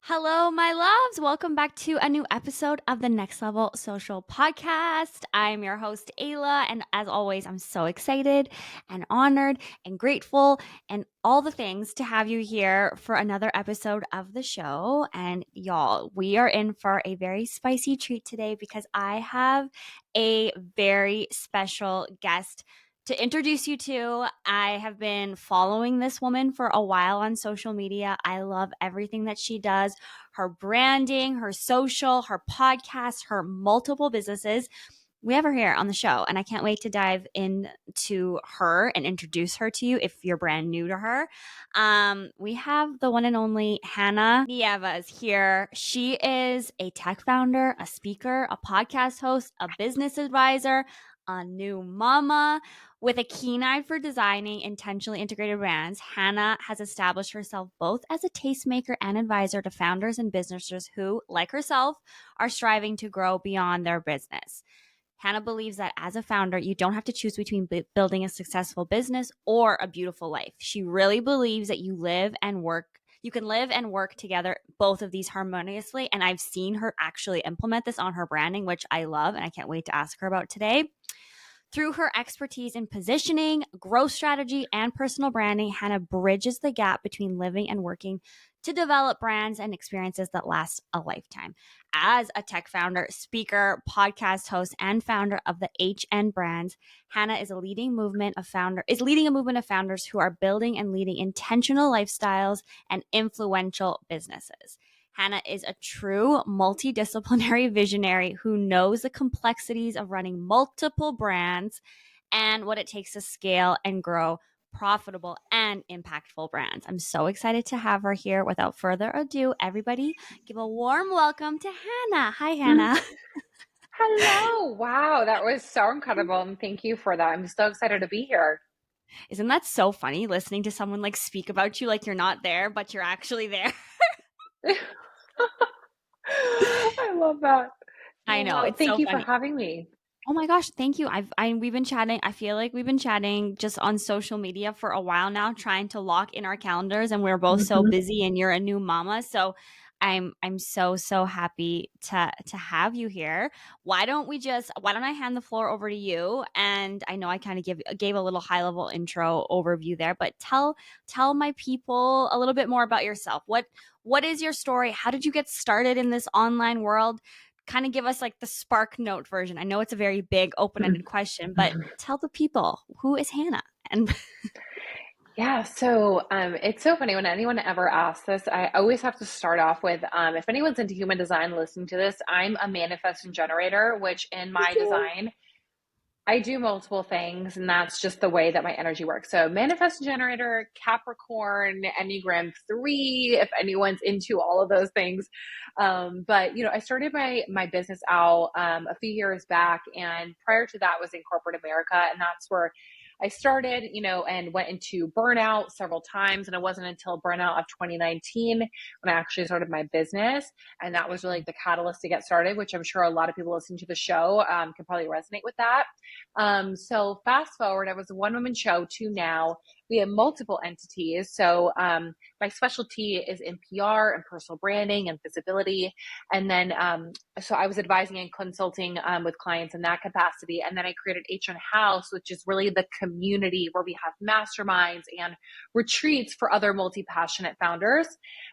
Hello, my loves. Welcome back to a new episode of the Next Level Social Podcast. I'm your host, Ayla, and as always, I'm so excited and honored and grateful and all the things to have you here for another episode of the show. And y'all, we are in for a very spicy treat today because I have a very special guest to introduce you to. I have been following this woman for a while on social media. I love everything that she does, her branding, her social, her podcast, her multiple businesses. We have her here on the show, and I can't wait to dive into her and introduce her to you if you're brand new to her. We have the one and only Hannah Nieves here. She is a tech founder, a speaker, a podcast host, a business advisor, a new mama. With a keen eye for designing intentionally integrated brands, Hannah has established herself both as a tastemaker and advisor to founders and businesses who, like herself, are striving to grow beyond their business. Hannah believes that as a founder, you don't have to choose between building a successful business or a beautiful life. She really believes that you can live and work together, both of these harmoniously. And I've seen her actually implement this on her branding, which I love. And I can't wait to ask her about today. Through her expertise in positioning, growth strategy, and personal branding, Hannah bridges the gap between living and working to develop brands and experiences that last a lifetime. As a tech founder, speaker, podcast host, and founder of the HN Brands, Hannah is leading a movement of founders who are building and leading intentional lifestyles and influential businesses. Hannah is a true multidisciplinary visionary who knows the complexities of running multiple brands and what it takes to scale and grow profitable and impactful brands. I'm so excited to have her here. Without further ado, everybody give a warm welcome to Hannah. Hi, Hannah. Hello. Wow, that was so incredible. And thank you for that. I'm so excited to be here. Isn't that so funny listening to someone like speak about you like you're not there, but you're actually there? I love that. I know. Well, It's thank so you for funny. having me. Oh my gosh, thank you. We've been chatting. I feel like we've been chatting just on social media for a while now, trying to lock in our calendars, and we're both so Mhm. busy and you're a new mama. So I'm so happy to have you here. Why don't I hand the floor over to you? And I know I kind of gave a little high level intro overview there, but tell my people a little bit more about yourself. What is your story? How did you get started in this online world? Kind of give us like the spark note version. I know it's a very big open-ended question, but tell the people, who is Hannah? And Yeah, so it's so funny when anyone ever asks this. I always have to start off with if anyone's into human design listening to this, I'm a manifesting generator, which in my design I do multiple things, and that's just the way that my energy works. So, manifest generator, Capricorn, Enneagram 3, if anyone's into all of those things. But I started my business out a few years back, and prior to that was in corporate America, and that's where I started, and went into burnout several times. And it wasn't until burnout of 2019 when I actually started my business. And that was really the catalyst to get started, which I'm sure a lot of people listening to the show can probably resonate with that. So fast forward, I was a one woman show to now. We have multiple entities. So my specialty is in PR and personal branding and visibility. And then so I was advising and consulting with clients in that capacity. And then I created HN House, which is really the community where we have masterminds and retreats for other multi-passionate founders.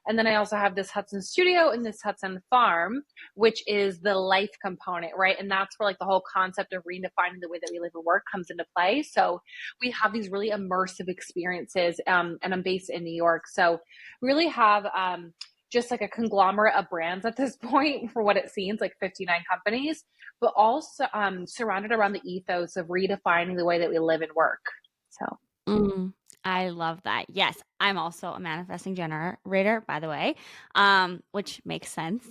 And then I also have this Hudson Studio and this Hudson Farm, which is the life component, right? And that's where like the whole concept of redefining the way that we live and work comes into play. So we have these really immersive experiences, and I'm based in New York. So we really have just like a conglomerate of brands at this point for what it seems like 59 companies, but also surrounded around the ethos of redefining the way that we live and work. So mm, I love that. Yes, I'm also a manifesting generator, by the way, which makes sense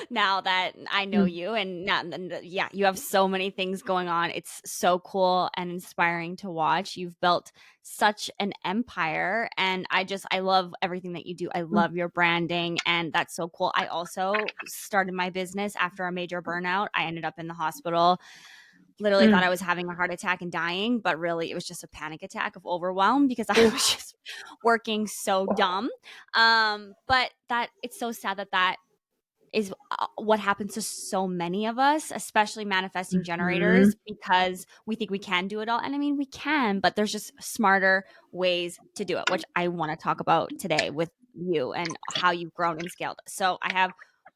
now that I know you. And yeah, you have so many things going on. It's so cool and inspiring to watch. You've built such an empire, and I love everything that you do. I love your branding, and that's so cool. I also started my business after a major burnout. I ended up in the hospital literally thought I Mm. was having a heart attack and dying, but really it was just a panic attack of overwhelm because I was Oof. just working so dumb. But that it's so sad that that is what happens to so many of us, especially manifesting Mhm. generators, because we think we can do it all. And I mean, we can, but there's just smarter ways to do it, which I want to talk about today with you and how you've grown and scaled. So I have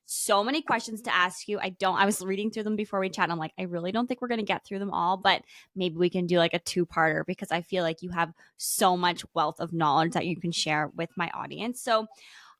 so many questions to ask you. I was reading through them before we chat. And I'm like, I really don't think we're going to get through them all, but maybe we can do like a two-parter because I feel like you have so much wealth of knowledge that you can share with my audience. So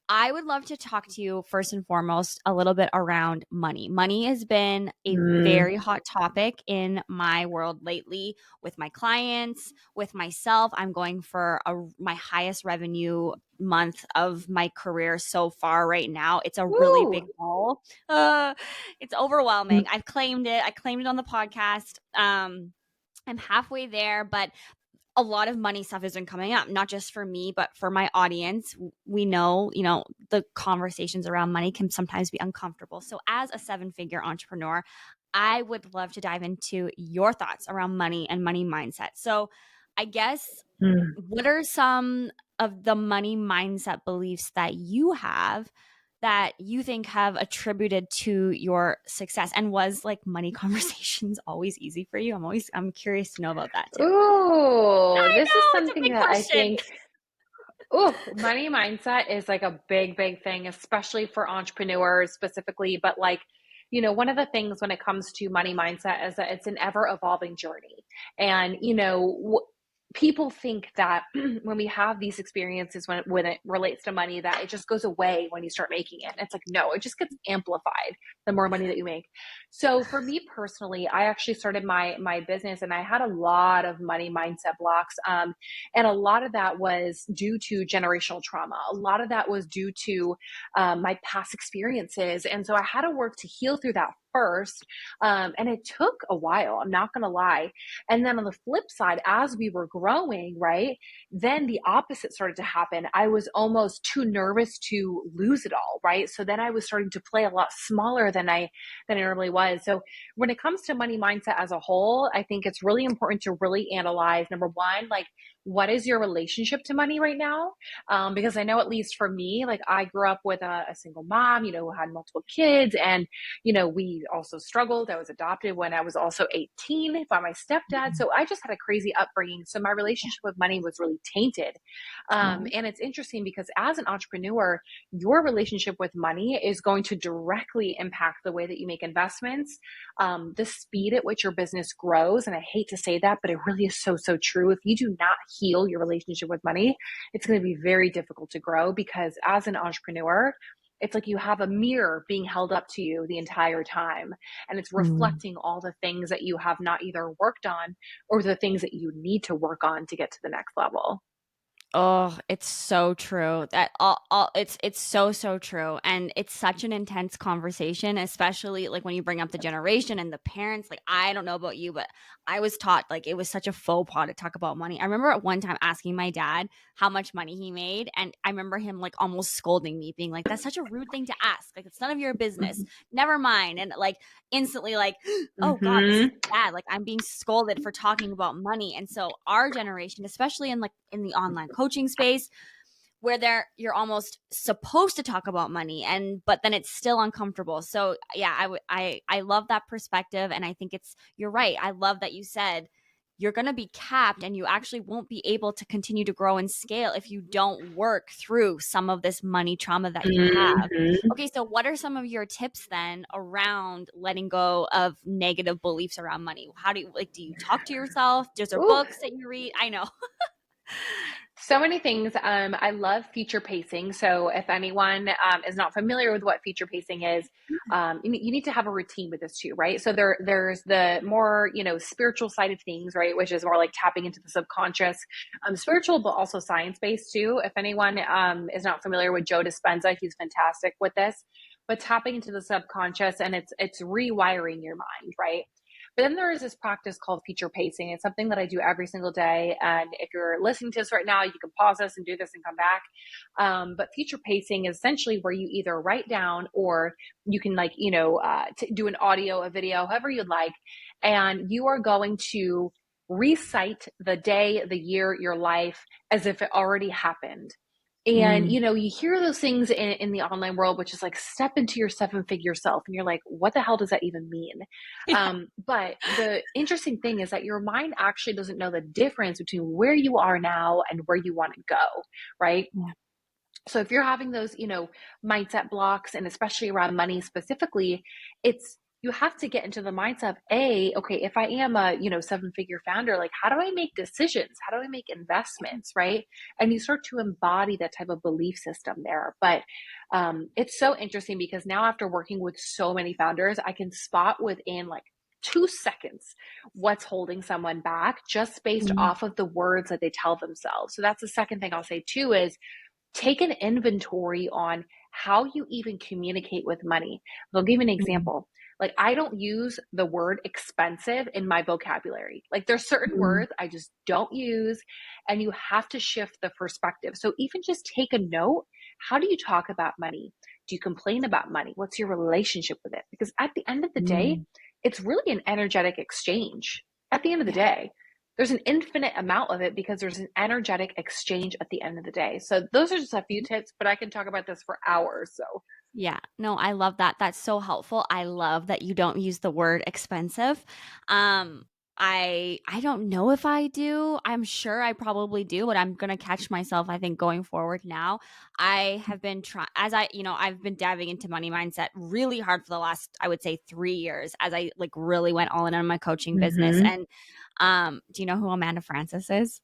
I would love to talk to you first and foremost a little bit around money. Money has been a Mm. very hot topic in my world lately with my clients, with myself. I'm going for my highest revenue month of my career so far right now. It's a really Woo! big goal. Uh, it's overwhelming. Mm. I've claimed it. I claimed it on the podcast. I'm halfway there, but a lot of money stuff has been coming up, not just for me, but for my audience. We know, the conversations around money can sometimes be uncomfortable. So, as a seven-figure entrepreneur, I would love to dive into your thoughts around money and money mindset. So, I guess, Mm. what are some of the money mindset beliefs that you have that you think have attributed to your success? And was like money conversations always easy for you? I'm curious to know about that too. Ooh, I this is know, it's a something big that I question. think, ooh, money mindset is like a big, big thing, especially for entrepreneurs specifically. But like, one of the things when it comes to money mindset is that it's an ever evolving journey. And, people think that when we have these experiences when it relates to money, that it just goes away when you start making it. And it's like, no, it just gets amplified the more money that you make. So for me personally, I actually started my business and I had a lot of money mindset blocks. And a lot of that was due to generational trauma. A lot of that was due to my past experiences. And so I had to work to heal through that first. And it took a while, I'm not going to lie. And then on the flip side, as we were growing, right, then the opposite started to happen. I was almost too nervous to lose it all, right? So then I was starting to play a lot smaller than I normally was. So when it comes to money mindset as a whole, I think it's really important to really analyze, number one, like, what is your relationship to money right now? Because I know, at least for me, like, I grew up with a single mom, who had multiple kids, and we also struggled. I was adopted when I was also 18 by my stepdad. So I just had a crazy upbringing. So my relationship with money was really tainted. Right. And it's interesting because as an entrepreneur, your relationship with money is going to directly impact the way that you make investments, the speed at which your business grows. And I hate to say that, but it really is so, so true. If you do not heal your relationship with money, it's going to be very difficult to grow because as an entrepreneur, it's like you have a mirror being held up to you the entire time, and it's Mm. reflecting all the things that you have not either worked on or the things that you need to work on to get to the next level. Oh, it's so true. That all it's so so true, and it's such an intense conversation, especially like when you bring up the generation and the parents. Like, I don't know about you, but I was taught like it was such a faux pas to talk about money. I remember at one time asking my dad how much money he made, and I remember him like almost scolding me, being like, "That's such a rude thing to ask. Like, it's none of your business. Never mind." And like instantly, like, oh God, this is Mm-hmm. bad. Like, I'm being scolded for talking about money. And so our generation, especially in like in the online coaching space, where you're almost supposed to talk about money, and but then it's still uncomfortable. So yeah, I love that perspective, and I think you're right. I love that you said you're going to be capped and you actually won't be able to continue to grow and scale if you don't work through some of this money trauma that you have. Mm-hmm. Okay, so what are some of your tips then around letting go of negative beliefs around money? How do you like, do you talk to yourself? Is there Ooh, books that you read? I know. so many things. I love feature pacing. So if anyone is not familiar with what feature pacing is, you need to have a routine with this too, right? So there's the more, spiritual side of things, right? Which is more like tapping into the subconscious, spiritual, but also science-based too. If anyone is not familiar with Joe Dispenza, he's fantastic with this, but tapping into the subconscious, and it's rewiring your mind, right? But then there is this practice called feature pacing. It's something that I do every single day. And if you're listening to this right now, you can pause this and do this and come back. But feature pacing is essentially where you either write down or you can, like, do an audio, a video, however you'd like. and you are going to recite the day, the year, your life as if it already happened. And Mm. you hear those things in the online world, which is like step into your seven-figure self, and you're like, what the hell does that even mean? Yeah. But the interesting thing is that your mind actually doesn't know the difference between where you are now and where you want to go, right? Yeah. So if you're having those, mindset blocks, and especially around money specifically, it's you have to get into the mindset of okay, if I am a, seven-figure founder, like how do I make decisions? How do I make investments, right? And you start to embody that type of belief system there. But it's so interesting because now after working with so many founders, I can spot within like 2 seconds what's holding someone back just based Mm. off of the words that they tell themselves. So that's the second thing I'll say too is take an inventory on how you even communicate with money. I'll give you an Mm. example. Like, I don't use the word expensive in my vocabulary. Like, there's certain Mm. words I just don't use, and you have to shift the perspective. So, even just take a note. How do you talk about money? Do you complain about money? What's your relationship with it? Because at the end of the day, Mm. it's really an energetic exchange. At the end of the Yeah. day, there's an infinite amount of it because there's an energetic exchange at the end of the day. So those are just a few tips, but I can talk about this for hours. So, Yeah. No, I love that. That's so helpful. I love that you don't use the word expensive. Um, I don't know if I do. I'm sure I probably do, but I'm gonna catch myself, I think, going forward now. I have been trying as I've been diving into money mindset really hard for the last, I would say, 3 years as I like really went all in on my coaching business. mm-hmm, And do you know who Amanda Francis is?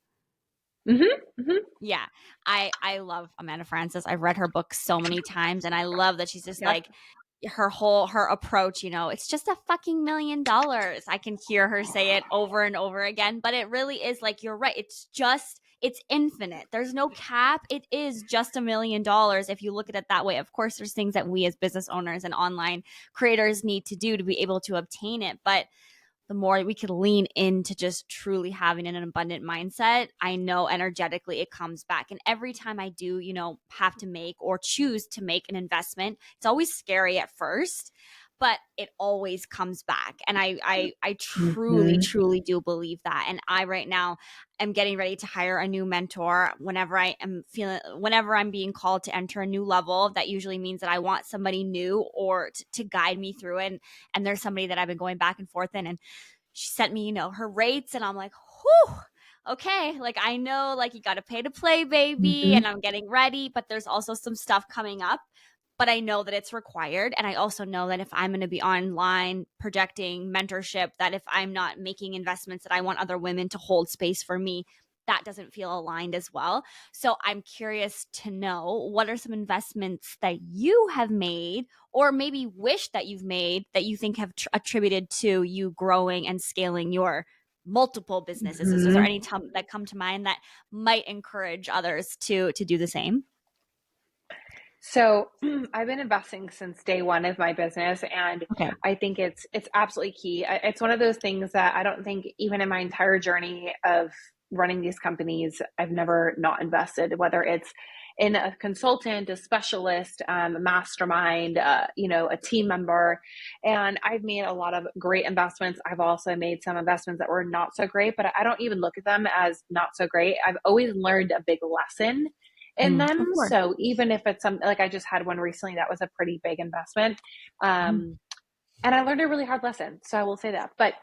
mm-hmm, mm-hmm. Yeah. I love Amanda Francis. I've read her book so many times and I love that she's just Yeah. like her approach, it's just a fucking $1 million. I can hear her say it over and over again, but it really is like you're right. It's infinite. There's no cap. It is just $1 million if you look at it that way. Of course, there's things that we as business owners and online creators need to do to be able to obtain it, but the more we could lean into just truly having an abundant mindset, I know energetically it comes back. And every time I do, have to make or choose to make an investment, it's always scary at first, but it always comes back. And I truly, Mm-hmm. truly do believe that. And I right now am getting ready to hire a new mentor whenever I'm being called to enter a new level. That usually means that I want somebody new or to guide me through it. And there's somebody that I've been going back and forth in, and she sent me, her rates, and I'm like, whew, okay. Like, I know, like, you got to pay to play, baby, Mm-hmm. and I'm getting ready, but there's also some stuff coming up. But I know that it's required. And I also know that if I'm going to be online projecting mentorship, that if I'm not making investments, that I want other women to hold space for me, that doesn't feel aligned as well. So I'm curious to know, what are some investments that you have made or maybe wish that you've made that you think have attributed to you growing and scaling your multiple businesses? Is there Mm-hmm. any that come to mind that might encourage others to do the same? So I've been investing since day one of my business, and Okay. I think it's absolutely key. It's one of those things that I don't think even in my entire journey of running these companies, I've never not invested. Whether it's in a consultant, a specialist, a mastermind, a team member, and I've made a lot of great investments. I've also made some investments that were not so great, but I don't even look at them as not so great. I've always learned a big lesson in Of them. course. So even if it's something like I just had one recently that was a pretty big investment, Mm. and I learned a really hard lesson. So I will say that. But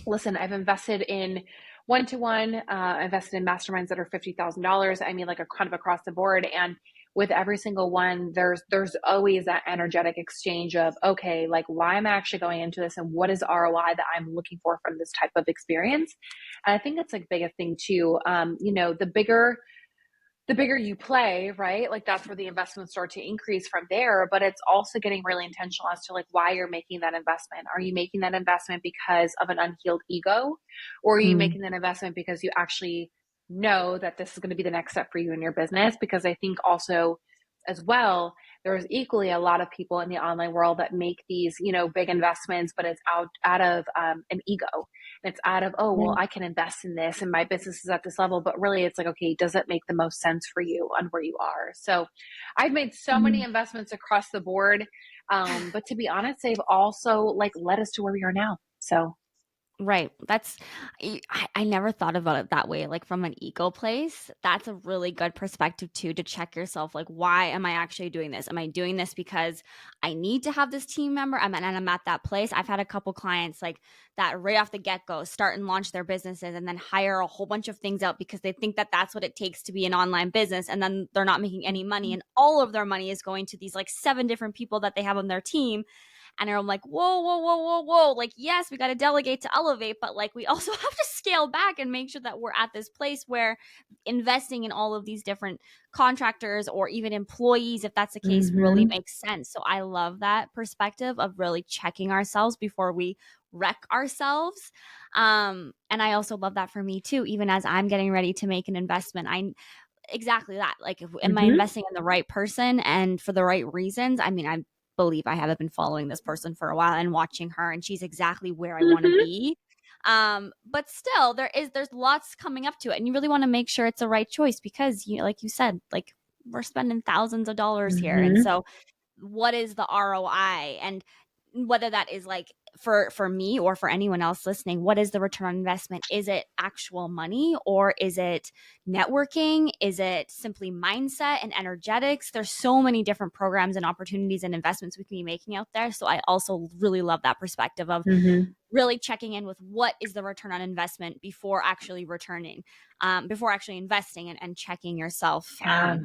listen, I've invested in one to one, invested in masterminds that are $50,000. I mean, like a kind of across the board. And with every single one, there's always that energetic exchange of, okay, like why am I actually going into this, and what is ROI that I'm looking for from this type of experience? And I think that's like biggest thing too. The bigger you play, right? Like that's where the investments start to increase from there. But it's also getting really intentional as to like why you're making that investment. Are you making that investment because of an unhealed ego? Or are you Mm. making that investment because you actually know that this is going to be the next step for you in your business? Because I think also as well, there's equally a lot of people in the online world that make these, big investments, but it's out of an ego. And it's out of, oh, well, Yeah. I can invest in this and my business is at this level. But really, it's like, okay, does it make the most sense for you on where you are? So I've made so many Mm. investments across the board. But to be honest, they've also like led us to where we are now. So, Right. I never thought about it that way, like from an ego place. That's a really good perspective too, to check yourself. Like, why am I actually doing this? Am I doing this because I need to have this team member? And I'm at that place. I've had a couple clients like that right off the get go start and launch their businesses and then hire a whole bunch of things out because they think that that's what it takes to be an online business. And then they're not making any money. And all of their money is going to these like 7 different people that they have on their team, and I'm like, whoa, whoa, whoa, whoa, whoa. Like, yes, we got to delegate to elevate, but like, we also have to scale back and make sure that we're at this place where investing in all of these different contractors or even employees, if that's the case, really hmm makes sense. So I love that perspective of really checking ourselves before we wreck ourselves. And I also love that for me too, even as I'm getting ready to make an investment. I exactly that. Like, am I hmm investing in the right person and for the right reasons? I mean, I believe I have been following this person for a while and watching her, and she's exactly where I want to hmm be. But still, there's lots coming up to it, and you really want to make sure it's the right choice because you, like you said, like we're spending thousands of dollars here, and hmm so what is the ROI, and whether that is like for me or for anyone else listening, what is the return on investment? Is it actual money, or is it networking? Is it simply mindset and energetics? There's so many different programs and opportunities and investments we can be making out there. So I also really love that perspective of hmm really checking in with what is the return on investment before actually returning, before actually investing, and checking yourself Yeah,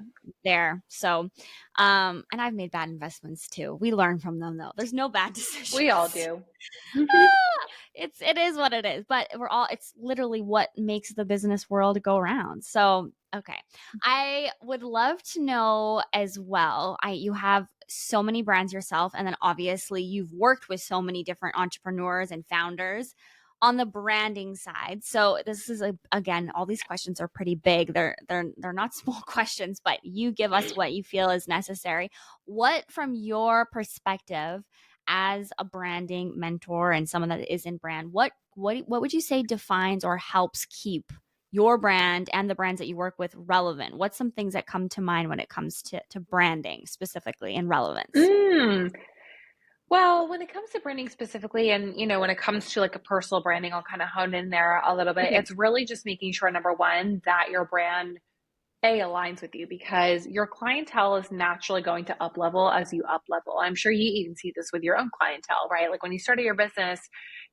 there. So, and I've made bad investments too. We learn from them though. There's no bad we all decisions. do. hmm It is what it is, but it's literally what makes the business world go round. So okay, I would love to know as well. You have so many brands yourself, and then obviously you've worked with so many different entrepreneurs and founders on the branding side. So this is again, all these questions are pretty big. They're not small questions, but you give us what you feel is necessary. What, from your perspective as a branding mentor and someone that is in brand, what would you say defines or helps keep your brand and the brands that you work with relevant? What's some things that come to mind when it comes to branding specifically and relevance? Mm. Well, when it comes to branding specifically, and when it comes to like a personal branding, I'll kind of hone in there a little bit. Okay. It's really just making sure, number one, that your brand aligns with you, because your clientele is naturally going to up level as you up level. I'm sure you even see this with your own clientele, right? Like when you started your business,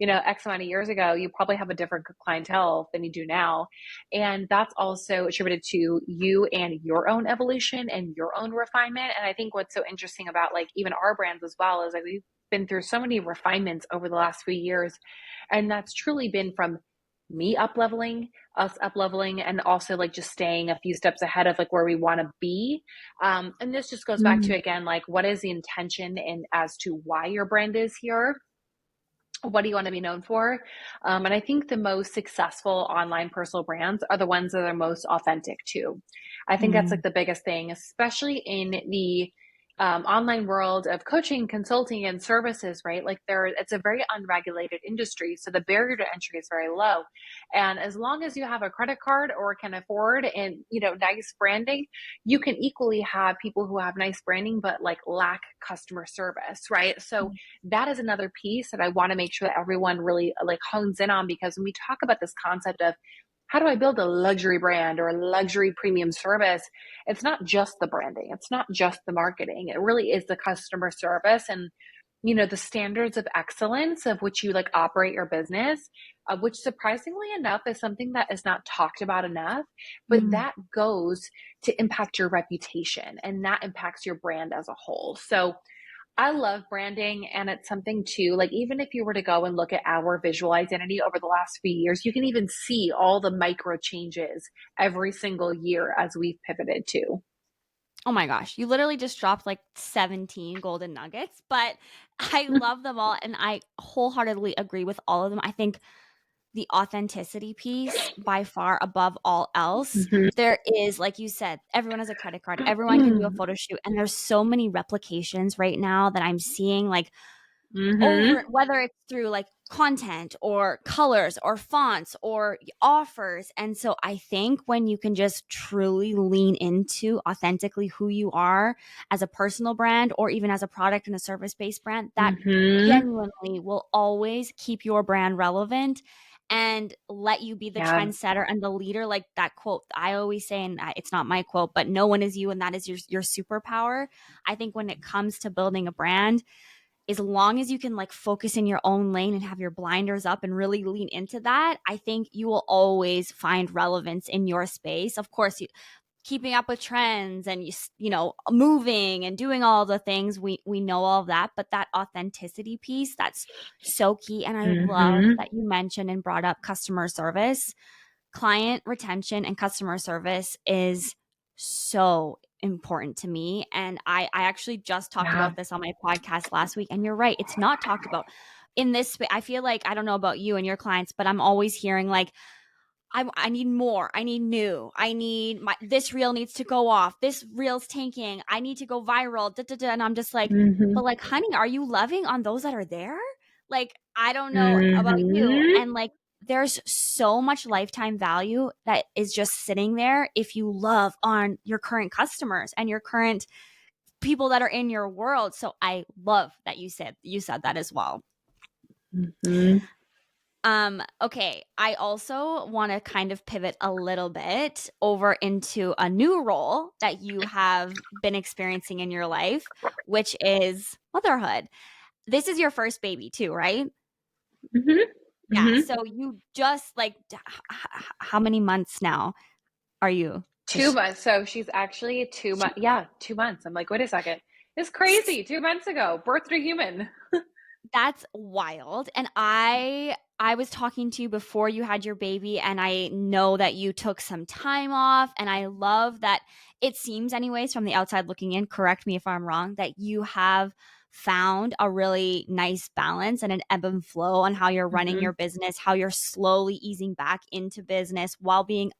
X amount of years ago, you probably have a different clientele than you do now. And that's also attributed to you and your own evolution and your own refinement. And I think what's so interesting about like even our brands as well is like we've been through so many refinements over the last few years. And that's truly been from me up leveling, us up leveling, and also like just staying a few steps ahead of like where we want to be. And this just goes back to Mm, again, like what is the intention and as to why your brand is here? What do you want to be known for? And I think the most successful online personal brands are the ones that are most authentic too. I think that's like mm, the biggest thing, especially in the online world of coaching, consulting, and services, right? Like it's a very unregulated industry. So the barrier to entry is very low. And as long as you have a credit card or can afford and, nice branding, you can equally have people who have nice branding, but like lack customer service, right? So that is another piece that I want to make sure that everyone really like hones in on, because when we talk about this concept of how do I build a luxury brand or a luxury premium service, it's not just the branding, it's not just the marketing. It really is the customer service and the standards of excellence of which you like operate your business, which surprisingly enough is something that is not talked about enough, but mm. that goes to impact your reputation and that impacts your brand as a whole. So I love branding, and it's something too, like even if you were to go and look at our visual identity over the last few years, you can even see all the micro changes every single year as we've pivoted to. Oh my gosh, you literally just dropped like 17 golden nuggets, but I love them all and I wholeheartedly agree with all of them. I think the authenticity piece by far above all else. There is, like you said, everyone has a credit card, everyone can do a Mm-hmm. photo shoot, and there's so many replications right now that I'm seeing like over, Mm-hmm. whether it's through like content or colors or fonts or offers. And so I think when you can just truly lean into authentically who you are as a personal brand or even as a product and a service based brand, that Mm-hmm. genuinely will always keep your brand relevant and let you be the Yeah. trendsetter and the leader. Like that quote I always say, and it's not my quote, but no one is you, and that is your superpower. I think when it comes to building a brand, as long as you can like focus in your own lane and have your blinders up and really lean into that, I think you will always find relevance in your space. Of course, keeping up with trends and moving and doing all the things, we know all of that, but that authenticity piece, that's so key. And I love Mm-hmm. that you mentioned and brought up customer service. Client retention and customer service is so important to me. And I actually just talked Yeah. about this on my podcast last week. And you're right, it's not talked about in this. I feel like, I don't know about you and your clients, but I'm always hearing like, I need more. I need new. I need this reel needs to go off. This reel's tanking. I need to go viral. Da, da, da. And I'm just like, Mm-hmm. but like, honey, are you loving on those that are there? Like, I don't know about you. Mm-hmm. And like, there's so much lifetime value that is just sitting there if you love on your current customers and your current people that are in your world. So I love that you said that as well. Mm-hmm. Okay. I also want to kind of pivot a little bit over into a new role that you have been experiencing in your life, which is motherhood. This is your first baby too, right? Mm-hmm. Yeah. Mm-hmm. So you just like, how many months now are you? Two months. So she's actually 2 months. Yeah, 2 months. I'm like, wait a second. It's crazy. 2 months ago, birthed a human. That's wild. And I was talking to you before you had your baby, and I know that you took some time off, and I love that it seems anyways from the outside looking in, correct me if I'm wrong, that you have found a really nice balance and an ebb and flow on how you're running Mm-hmm. your business, how you're slowly easing back into business while being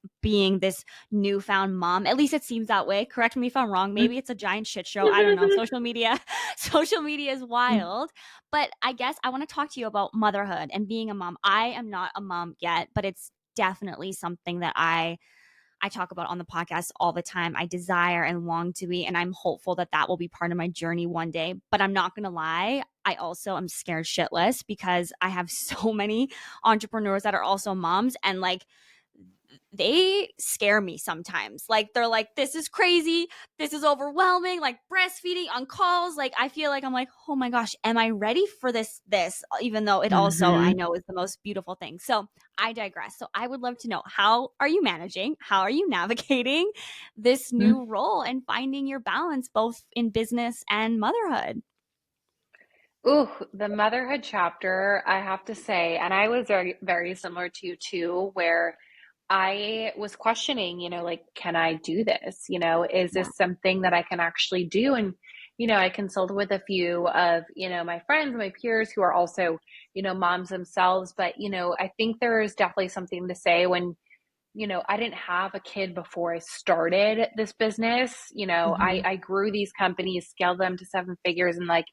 this newfound mom. At least it seems that way. Correct me if I'm wrong. Maybe it's a giant shit show. I don't know. Social media social media is wild. But I guess I want to talk to you about motherhood and being a mom. I am not a mom yet, but it's definitely something that I talk about on the podcast all the time. I desire and long to be, and I'm hopeful that that will be part of my journey one day. But I'm not going to lie, I also am scared shitless because I have so many entrepreneurs that are also moms, and like they scare me sometimes. Like they're like, this is crazy, this is overwhelming, like breastfeeding on calls. Like I feel like I'm like, oh my gosh, am I ready for this? Even though it also I Mm-hmm. know is the most beautiful thing. So I digress. So I would love to know, how are you managing? How are you navigating this new role and finding your balance both in business and motherhood? Ooh, the motherhood chapter, I have to say, and I was very, very similar to you too, where I was questioning, like, can I do this? Is Yeah. this something that I can actually do? And, I consulted with a few of, my friends, my peers who are also, moms themselves. But, I think there is definitely something to say when I didn't have a kid before I started this business. I, Mhm. I grew these companies, scaled them to seven figures, and like,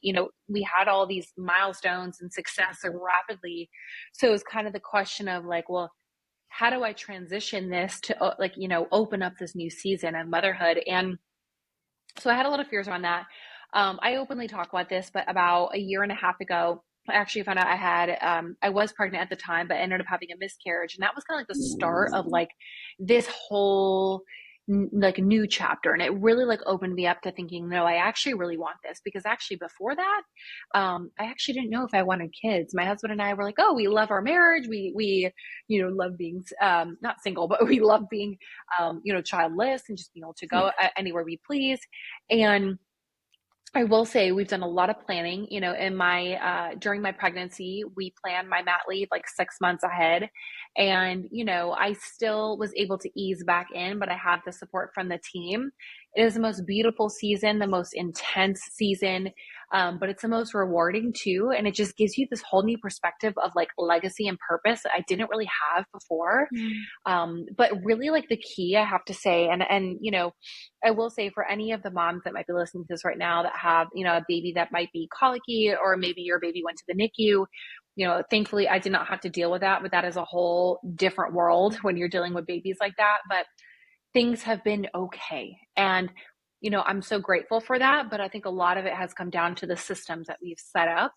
we had all these milestones and success so rapidly. So it was kind of the question of like, well, how do I transition this to like, open up this new season of motherhood? And so I had a lot of fears around that. I openly talk about this, but about a year and a half ago, I actually found out I was pregnant at the time, but ended up having a miscarriage. And that was kind of like the start of like this whole like new chapter. And it really like opened me up to thinking, no, I actually really want this, because actually before that, I actually didn't know if I wanted kids. My husband and I were like, oh, we love our marriage. We, love being, not single, but we love being, childless and just being able to Yeah. go anywhere we please. And I will say we've done a lot of planning, in my during my pregnancy, we planned my mat leave like 6 months ahead. And, I still was able to ease back in, but I have the support from the team. It is the most beautiful season, the most intense season, but it's the most rewarding too. And it just gives you this whole new perspective of like legacy and purpose that I didn't really have before. Mm. But really like the key, I have to say, and I will say for any of the moms that might be listening to this right now that have, a baby that might be colicky, or maybe your baby went to the NICU, Thankfully I did not have to deal with that, but that is a whole different world when you're dealing with babies like that. But things have been okay. And, I'm so grateful for that. But I think a lot of it has come down to the systems that we've set up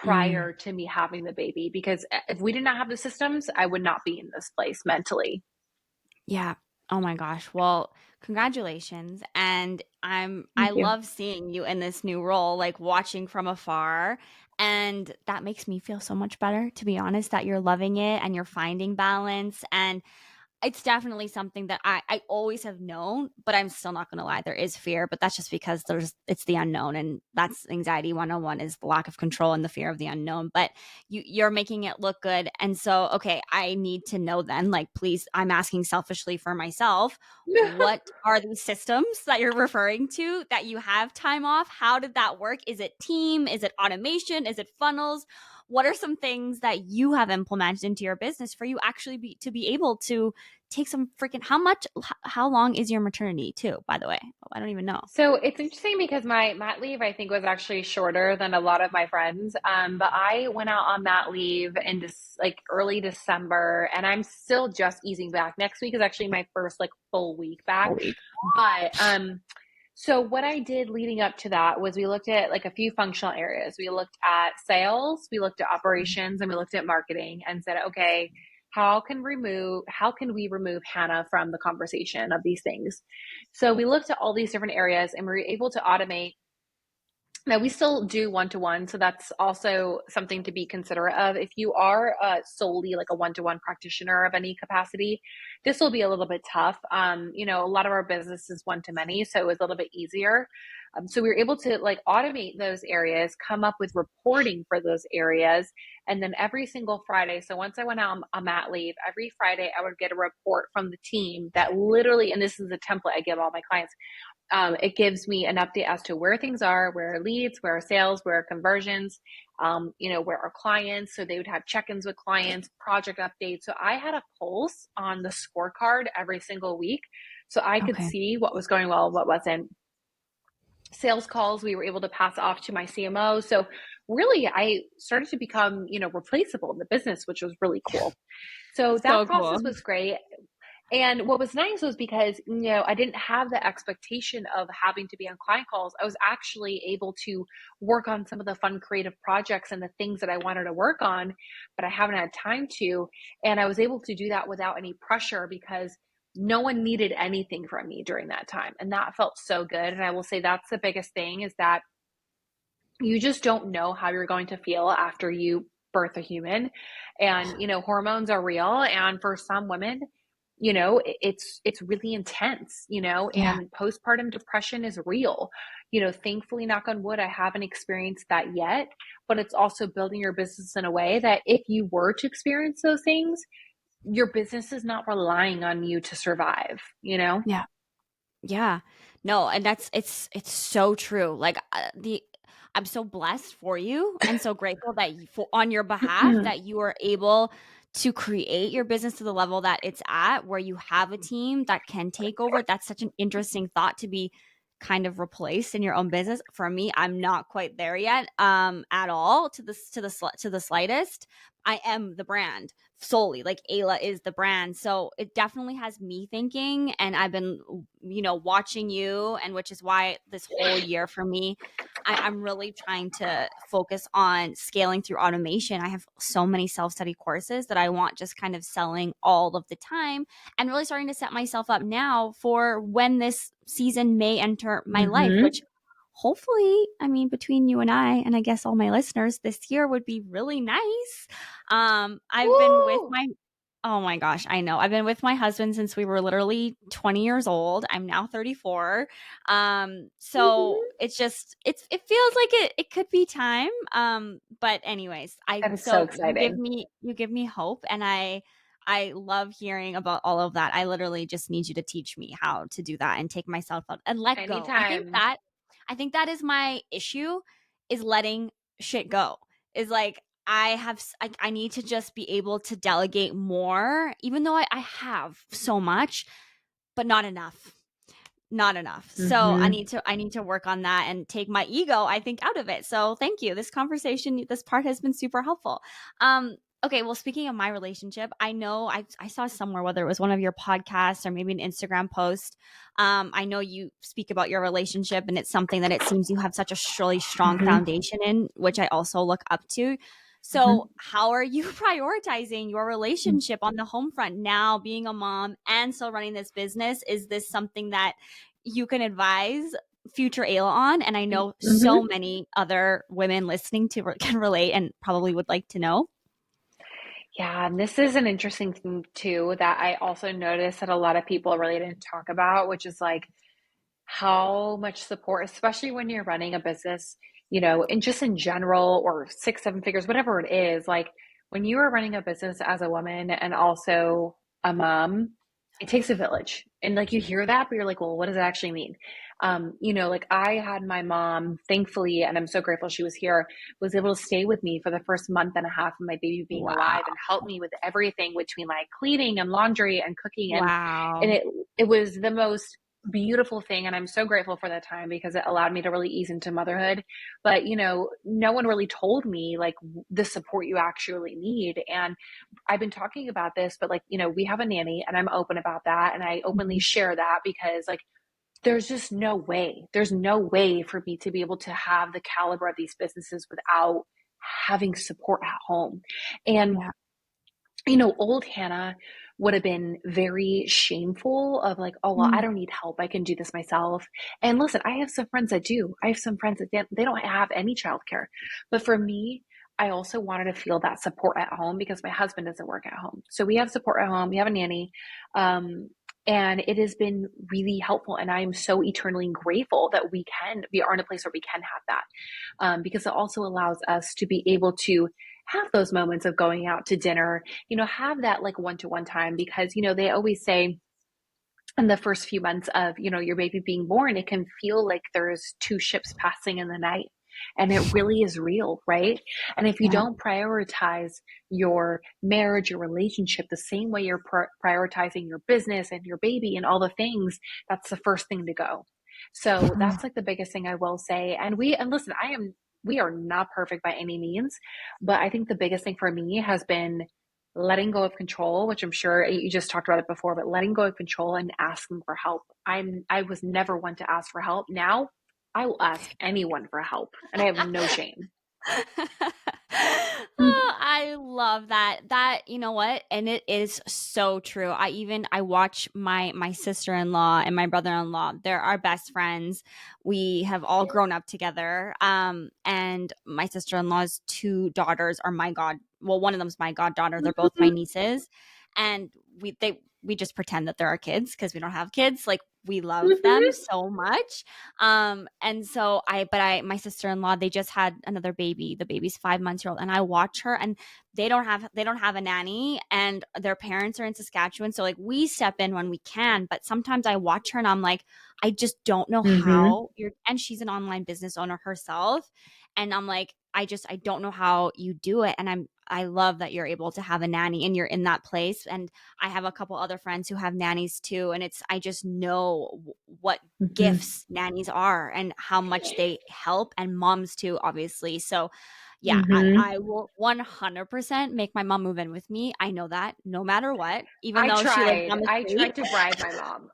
Mm, prior to me having the baby. Because if we did not have the systems, I would not be in this place mentally. yeah. Oh my gosh. Well, congratulations. And I Thank you. love seeing you in this new role, like watching from afar. And that makes me feel so much better, to be honest, that you're loving it and you're finding balance. And it's definitely something that I always have known, but I'm still not gonna lie, there is fear, but that's just because it's the unknown, and that's anxiety 101 is the lack of control and the fear of the unknown. But you're making it look good. And so, okay, I need to know then, like, please, I'm asking selfishly for myself, what are these systems that you're referring to that you have time off? How did that work? Is it team? Is it automation? Is it funnels? What are some things that you have implemented into your business for you actually to be able to take some freaking how long is your maternity too, by the way? Oh, I don't even know. So it's interesting because my mat leave, I think, was actually shorter than a lot of my friends. But I went out on mat leave in like early December, and I'm still just easing back. Next week is actually my first like full week back. Whole week. But so what I did leading up to that was we looked at like a few functional areas. We looked at sales, we looked at operations, and we looked at marketing and said, okay, how can we remove Hannah from the conversation of these things? So we looked at all these different areas and we were able to automate. Now we still do one-to-one, so that's also something to be considerate of. If you are solely like a one-to-one practitioner of any capacity, this will be a little bit tough. A lot of our business is one-to-many, so it was a little bit easier. So we were able to like automate those areas, come up with reporting for those areas, and then every single Friday. So once I went out on mat leave, every Friday I would get a report from the team that literally, and this is a template I give all my clients, it gives me an update as to where things are, where are leads, where are sales, where are conversions, where are clients. So they would have check-ins with clients, project updates. So I had a pulse on the scorecard every single week. So I could Okay. see what was going well, what wasn't. Sales calls, we were able to pass off to my CMO. So really, I started to become, replaceable in the business, which was really cool. So that So cool. process was great. And what was nice was because, I didn't have the expectation of having to be on client calls. I was actually able to work on some of the fun creative projects and the things that I wanted to work on, but I haven't had time to. And I was able to do that without any pressure because no one needed anything from me during that time. And that felt so good. And I will say that's the biggest thing is that you just don't know how you're going to feel after you birth a human. And hormones are real, and for some women, it's really intense, Yeah. and postpartum depression is real. Thankfully, knock on wood, I haven't experienced that yet, but it's also building your business in a way that if you were to experience those things, your business is not relying on you to survive. Yeah. Yeah. No, and it's so true. Like the I'm so blessed for you and so grateful that on your behalf that you are able to create your business to the level that it's at where you have a team that can take over. That's such an interesting thought to be kind of replaced in your own business. For me, I'm not quite there yet at all to the slightest. I am the brand solely, like Ayla is the brand. So it definitely has me thinking, and I've been watching you, and which is why this whole year for me I'm really trying to focus on scaling through automation. I have so many self-study courses that I want just kind of selling all of the time, and really starting to set myself up now for when this season may enter my life, Mm-hmm. which hopefully, I mean, between you and I guess all my listeners, this year would be really nice. I've been with Woo! my Oh my gosh, I know. I've been with my husband since we were literally 20 years old. I'm now 34. So Mhm. it feels like it could be time. But anyways, That is so so exciting. you give me hope, and I love hearing about all of that. I literally just need you to teach me how to do that and take myself out and let go. Anytime. I think that is my issue, is letting shit go. Is like I need to just be able to delegate more, even though I have so much, but not enough. not enough. So Mm-hmm. I need to work on that and take my ego, I think, out of it. So thank you. This conversation, this part has been super helpful. Okay, well, speaking of my relationship, I know I saw somewhere, whether it was one of your podcasts or maybe an Instagram post. I know you speak about your relationship, and it's something that it seems you have such a really strong Mm-hmm. foundation in, which I also look up to. So, how are you prioritizing your relationship on the home front now, being a mom and still running this business? Is this something that you can advise future Ayla on? And I know so Mm-hmm. many other women listening to can relate and probably would like to know. Yeah, and this is an interesting thing too that I also notice that a lot of people really didn't talk about, which is like how much support, especially when you're running a business, and just in general, or six, seven figures, whatever it is, like when you are running a business as a woman and also a mom, it takes a village. And like you hear that, but you're like, well, what does it actually mean? Like I had my mom, thankfully, and I'm so grateful she was here, was able to stay with me for the first month and a half of my baby being alive and Wow. help me with everything between like cleaning and laundry and cooking. And Wow. it was the most beautiful thing, and I'm so grateful for that time because it allowed me to really ease into motherhood. But no one really told me like the support you actually need. And I've been talking about this, but like we have a nanny, and I'm open about that, and I openly Mhm. share that because like there's no way for me to be able to have the caliber of these businesses without having support at home. And Yeah. old Hannah would have been very shameful of like, oh, well, I Mm. don't need help. I can do this myself. And listen, I have some friends that do. I have some friends that they don't have any childcare. But for me, I also wanted to feel that support at home because my husband doesn't work at home. So we have support at home. We have a nanny. And it has been really helpful. And I am so eternally grateful that we are in a place where we can have that, because it also allows us to be able to have those moments of going out to dinner, have that like one-to-one time because, they always say in the first few months of, your baby being born, it can feel like there's two ships passing in the night. And it really is real, right? And if you Yeah. don't prioritize your marriage, your relationship, the same way you're prioritizing your business and your baby and all the things, that's the first thing to go. So that's like the biggest thing I will say. And listen, we are not perfect by any means, but I think the biggest thing for me has been letting go of control, which I'm sure you just talked about it before, but letting go of control and asking for help. I was never one to ask for help. Now I will ask anyone for help and I have no shame. Oh, I love that. That, you know what? And it is so true. I watch my sister-in-law and my brother-in-law. They're our best friends. We have all grown up together. And my sister-in-law's two daughters are one of them's my goddaughter. They're both my nieces. And we just pretend that they're our kids because we don't have kids. Like we love them so much. And so my sister-in-law, they just had another baby. The baby's 5 months old, and I watch her, and they don't have a nanny, and their parents are in Saskatchewan. So like we step in when we can, but sometimes I watch her and I'm like, I just don't know Mm-hmm. how and she's an online business owner herself. And I'm like, I don't know how you do it. And I love that you're able to have a nanny and you're in that place. And I have a couple other friends who have nannies too. And I just know what Mm-hmm. gifts nannies are and how much they help, and moms too, obviously. So yeah, Mm-hmm. I will 100% make my mom move in with me. I know that no matter what, even I though she lives tried. down the I street. tried to bribe my mom.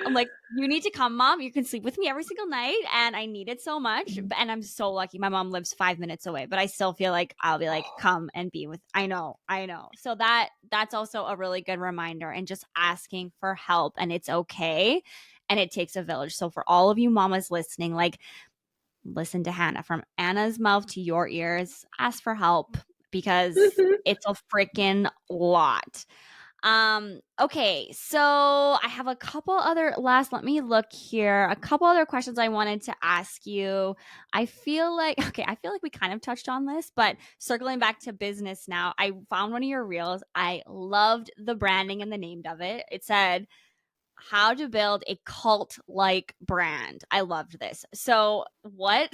I'm like, you need to come, mom. You can sleep with me every single night. And I need it so much. And I'm so lucky. My mom lives 5 minutes away, but I still feel like I'll be like, come and be with. I know, I know. So that's also a really good reminder, and just asking for help, and it's okay. And it takes a village. So for all of you mamas listening, like, listen to Hannah, from Anna's mouth to your ears, ask for help because it's a freaking lot. Okay, so I have a couple other let me look here. A couple other questions I wanted to ask you. I feel like we kind of touched on this, but circling back to business now, I found one of your reels. I loved the branding and the name of it. It said, how to build a cult like brand. I loved this. So, what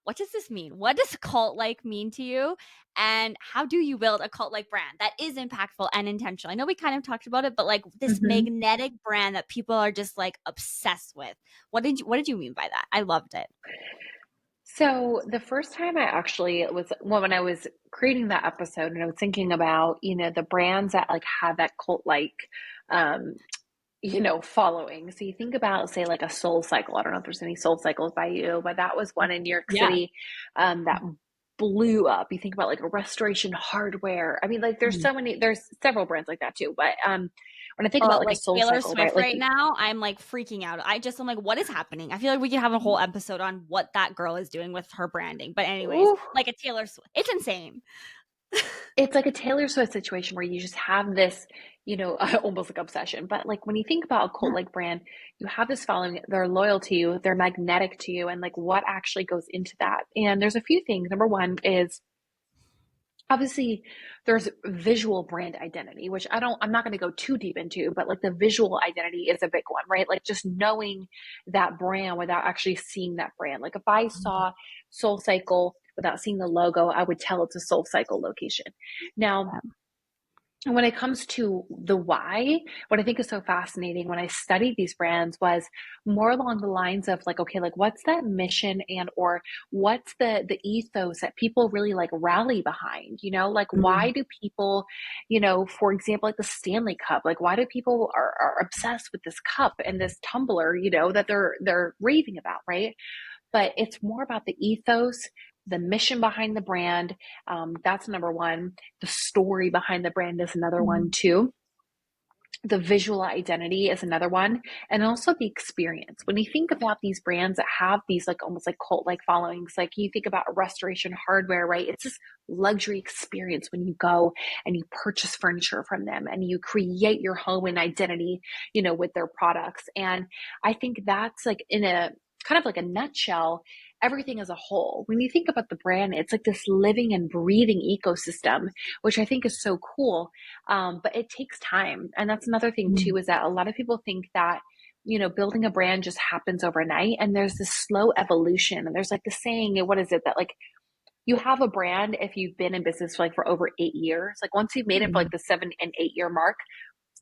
what does this mean? What does cult like mean to you? And how do you build a cult like brand that is impactful and intentional? I know we kind of talked about it, but like this Mhm. magnetic brand that people are just like obsessed with. What did you mean by that? I loved it. So the first time I actually was, well, when I was creating that episode and I was thinking about, the brands that like have that cult like, um, following. So you think about, say, like a Soul Cycle. I don't know if there's any Soul Cycles by you, but that was one in New York Yeah. City, that blew up. You think about like a Restoration Hardware. I mean, like there's several brands like that too. But when I think about like a Like Soul Taylor Cycle, right? Swift Like, right now, I'm like freaking out. I'm like, what is happening? I feel like we could have a whole episode on what that girl is doing with her branding. But anyways, ooh, like a Taylor Swift, it's insane. it's like a Taylor Swift situation where you just have this, almost like obsession. But like when you think about a cult Yeah. like brand, you have this following, they're loyal to you, they're magnetic to you, and like what actually goes into that. And there's a few things. Number one is obviously there's visual brand identity, which I'm not going to go too deep into, but like the visual identity is a big one, right? Like just knowing that brand without actually seeing that brand. Like if I saw Soul Cycle without seeing the logo, I would tell it's a Soul Cycle location. Now, and when it comes to the why, what I think is so fascinating when I studied these brands was more along the lines of like, okay, like what's that mission and or what's the ethos that people really like rally behind? Like why Mm. do people, for example, like the Stanley Cup, like why do people are obsessed with this cup and this tumbler, that they're raving about, right? But it's more about the ethos, the mission behind the brand. That's number one. The story behind the brand is another one Mhm. too. The visual identity is another one, and also the experience. When you think about these brands that have these like almost like cult like followings, like you think about Restoration Hardware, right? It's this luxury experience when you go and you purchase furniture from them and you create your home and identity, with their products. And I think that's like in a kind of like a nutshell, everything as a whole. When you think about the brand, it's like this living and breathing ecosystem, which I think is so cool. But it takes time. And that's another thing Mm. too, is that a lot of people think that, building a brand just happens overnight. And there's this slow evolution. And there's like the saying, what is it that like you have a brand if you've been in business for over 8 years. Like once you've made it for Yeah. like the 7 and 8 year mark,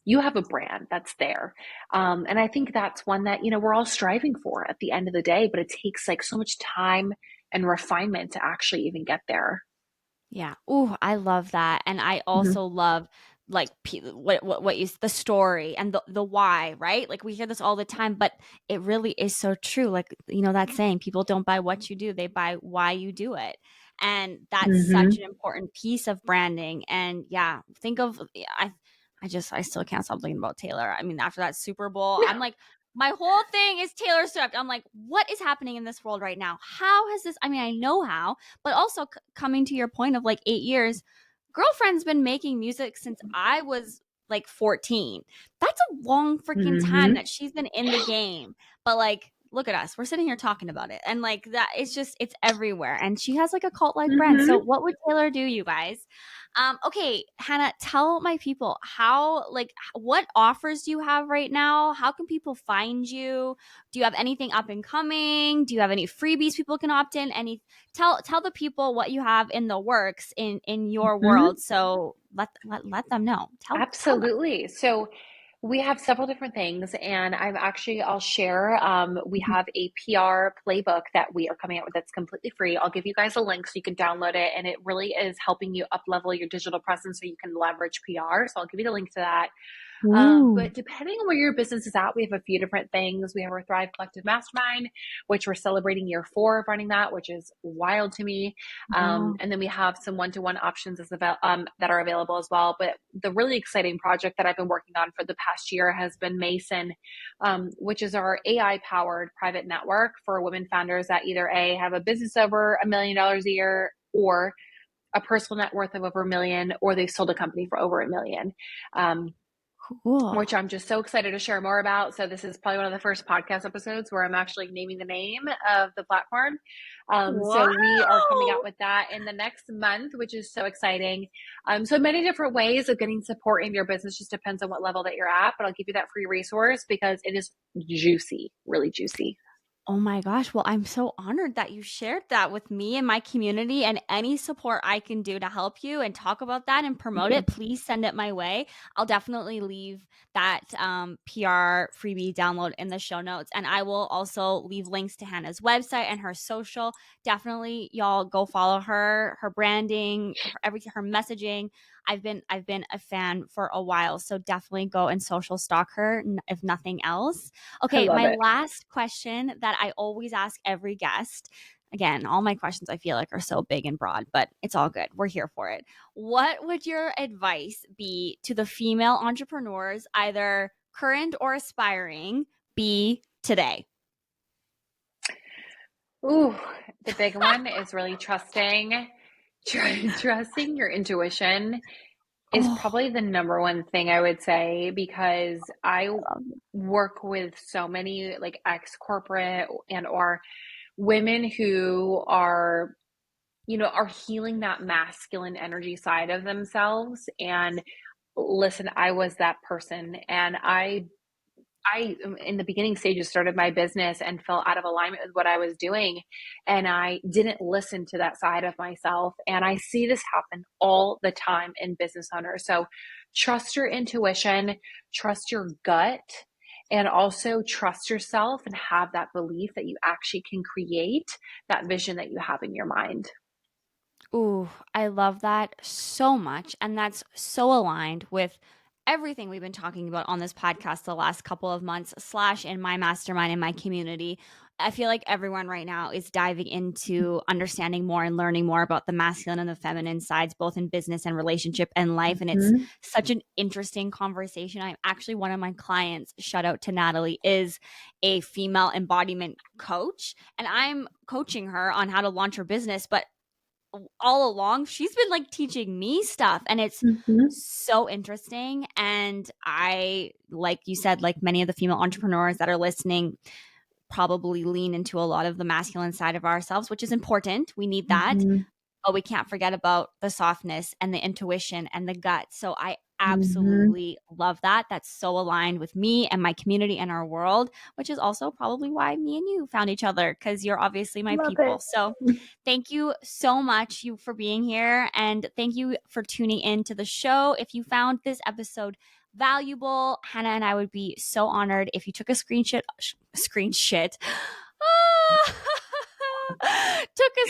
you have a brand that's there. And I think that's one that, we're all striving for at the end of the day, but it takes like so much time and refinement to actually even get there. Yeah. Ooh, I love that. And I Mhm. also love like what you the story and the why, right? Like we hear this all the time, but it really is so true. Like, that saying, people don't buy what you do, they buy why you do it. And that's such Mhm. an important piece of branding. And yeah, think of yeah, I still can't stop thinking about Taylor. I mean, after that Super Bowl, I'm like my whole thing is Taylor Swift. I'm like, what is happening in this world right now? How has this? I mean, I know how, but also coming to your point of like 8 years, girlfriend's been making music since I was like 14. That's a long freaking time Mhm. that she's been in the game. But like, look at us. We're sitting here talking about it. And like that, it's everywhere. And she has like a cult like brand. So Mhm. what would Taylor do, you guys? Okay, Hannah, tell my people how, like, what offers do you have right now? How can people find you? Do you have anything up and coming? Do you have any freebies people can opt in? Tell the people what you have in the works in your Mhm. world. So let them know. Tell them. Absolutely. So we have several different things, and I'll share. We Mhm. have a PR playbook that we are coming out with that's completely free. I'll give you guys a link so you can download it, and it really is helping you up level your digital presence so you can leverage PR. So I'll give you the link to that. Ooh, But depending on where your business is at, we have a few different things. We have our Thrive Collective Mastermind, which we're celebrating year 4 of running that, which is wild to me. wow. And then we have some one-to-one options that are available as well. But the really exciting project that I've been working on for the past year has been Mason, which is our AI-powered private network for women founders that either A, have a business over $1 million a year, or a personal net worth of over 1 million, or they've sold a company for over 1 million. Um, Cool. which I'm just so excited to share more about. So this is probably one of the first podcast episodes where I'm actually naming the name of the platform. Wow. So we are coming out with that in the next month, which is so exciting. So many different ways of getting support in your business, just depends on what level that you're at, but I'll give you that free resource because it is juicy, really juicy. Oh my gosh. Well, I'm so honored that you shared that with me and my community, and any support I can do to help you and talk about that and Thank promote you. it, please send it my way. I'll definitely leave that PR freebie download in the show notes. And I will also leave links to Hannah's website and her social. Definitely, y'all go follow her branding, her messaging. I've been a fan for a while, so definitely go and social stalk her if nothing else. I Okay, love my it. last question that I always ask every guest. Again, all my questions I feel like are so big and broad, but it's all good. We're here for it. What would your advice be to the female entrepreneurs, either current or aspiring, be today? Ooh, the big one is really trusting your intuition is Oh, probably the number one thing I would say because I I love it. work with so many like ex corporate and or women who are, are healing that masculine energy side of themselves. And listen, I was that person, and I, in the beginning stages, started my business and felt out of alignment with what I was doing. And I didn't listen to that side of myself. And I see this happen all the time in business owners. So trust your intuition, trust your gut, and also trust yourself and have that belief that you actually can create that vision that you have in your mind. Ooh, I love that so much. And that's so aligned with everything we've been talking about on this podcast the last couple of months, slash in my mastermind in my community. I feel like everyone right now is diving into understanding more and learning more about the masculine and the feminine sides, both in business and relationship and life. And it's Mhm. such an interesting conversation. I'm actually, one of my clients, shout out to Natalie, is a female embodiment coach. And I'm coaching her on how to launch her business. But all along she's been like teaching me stuff, and it's Mhm. so interesting. And I, like you said, like many of the female entrepreneurs that are listening, probably lean into a lot of the masculine side of ourselves, which is important. We need that, Mhm. but we can't forget about the softness and the intuition and the gut. So I Mhm. absolutely love that. That's so aligned with me and my community and our world, which is also probably why me and you found each other, because you're obviously my Love people. it. So thank you so much, you, for being here, and thank you for tuning in to the show. If you found this episode valuable, Hannah and I would be so honored if you took a screenshot took a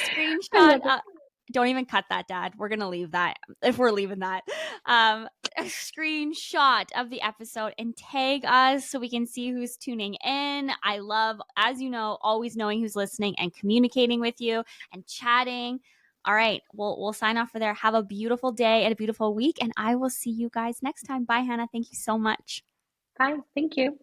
I screenshot. love it. Don't even cut that, Dad. We're gonna leave that if we're leaving that. A screenshot of the episode and tag us so we can see who's tuning in. I love, as you know, always knowing who's listening and communicating with you and chatting. All right, we'll sign off for there. Have a beautiful day and a beautiful week, and I will see you guys next time. Bye, Hannah. Thank you so much. Bye. Thank you.